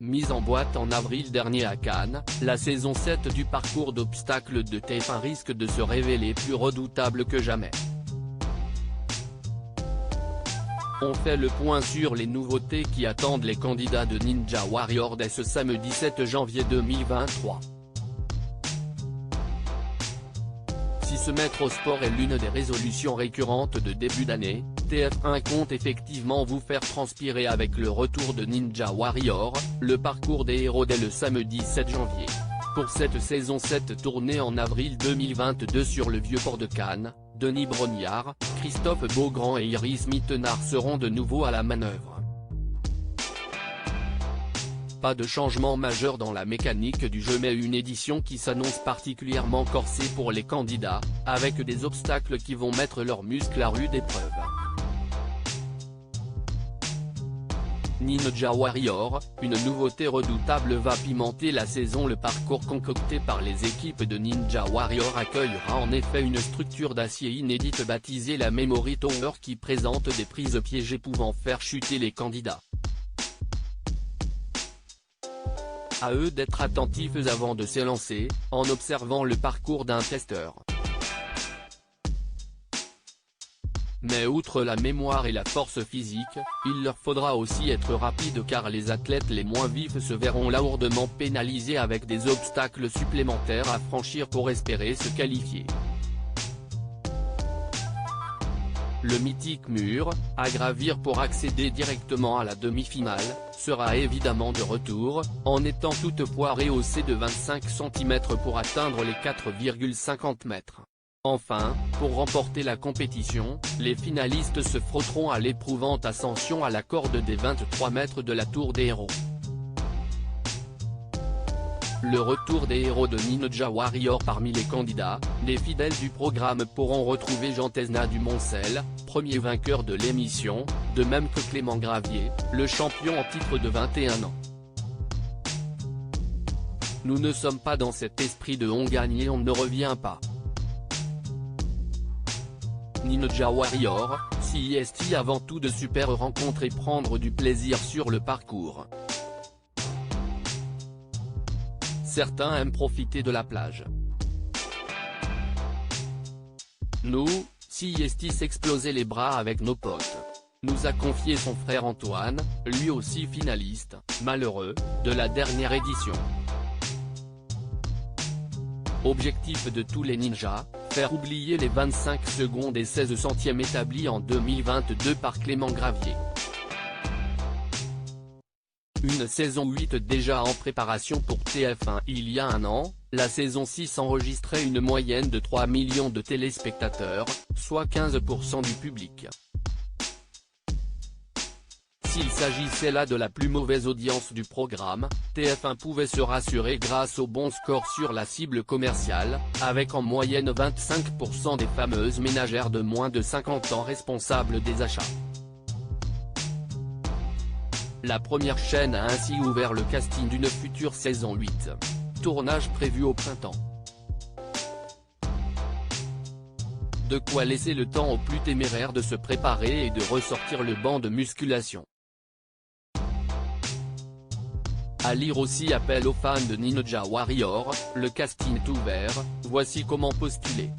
Mise en boîte en avril dernier à Cannes, la saison 7 du parcours d'obstacles de TF1 risque de se révéler plus redoutable que jamais. On fait le point sur les nouveautés qui attendent les candidats de Ninja Warrior dès ce samedi 7 janvier 2023. Si se mettre au sport est l'une des résolutions récurrentes de début d'année, TF1 compte effectivement vous faire transpirer avec le retour de Ninja Warrior, le parcours des héros dès le samedi 7 janvier. Pour cette saison 7 tournée en avril 2022 sur le Vieux-Port de Cannes, Denis Brognard, Christophe Beaugrand et Iris Mittenard seront de nouveau à la manœuvre. Pas de changement majeur dans la mécanique du jeu mais une édition qui s'annonce particulièrement corsée pour les candidats, avec des obstacles qui vont mettre leurs muscles à rude épreuve. Ninja Warrior, une nouveauté redoutable va pimenter la saison. Le parcours concocté par les équipes de Ninja Warrior accueillera en effet une structure d'acier inédite baptisée la Memory Tower qui présente des prises piégées pouvant faire chuter les candidats. À eux d'être attentifs avant de s'élancer, en observant le parcours d'un testeur. Mais outre la mémoire et la force physique, il leur faudra aussi être rapide car les athlètes les moins vifs se verront lourdement pénalisés avec des obstacles supplémentaires à franchir pour espérer se qualifier. Le mythique mur, à gravir pour accéder directement à la demi-finale, sera évidemment de retour, en étant toutefois rehaussé de 25 cm pour atteindre les 4,50 mètres. Enfin, pour remporter la compétition, les finalistes se frotteront à l'éprouvante ascension à la corde des 23 mètres de la Tour des Héros. Le retour des héros de Ninja Warrior. Parmi les candidats, les fidèles du programme pourront retrouver Jean Tesna du Moncel, premier vainqueur de l'émission, de même que Clément Gravier, le champion en titre de 21 ans. Nous ne sommes pas dans cet esprit de on gagne et on ne revient pas. Ninja Warrior, CIST avant tout de super rencontres et prendre du plaisir sur le parcours. Certains aiment profiter de la plage. Nous, CIST s'exploser les bras avec nos potes. Nous a confié son frère Antoine, lui aussi finaliste, malheureux, de la dernière édition. Objectif de tous les ninjas, faire oublier les 25 secondes et 16 centièmes établis en 2022 par Clément Gravier. Une saison 8 déjà en préparation pour TF1. Il y a un an, la saison 6 enregistrait une moyenne de 3 millions de téléspectateurs, soit 15% du public. S'il s'agissait là de la plus mauvaise audience du programme, TF1 pouvait se rassurer grâce au bon score sur la cible commerciale, avec en moyenne 25% des fameuses ménagères de moins de 50 ans responsables des achats. La première chaîne a ainsi ouvert le casting d'une future saison 8. Tournage prévu au printemps. De quoi laisser le temps aux plus téméraires de se préparer et de ressortir le banc de musculation. À lire aussi appel aux fans de Ninja Warrior, le casting est ouvert, voici comment postuler.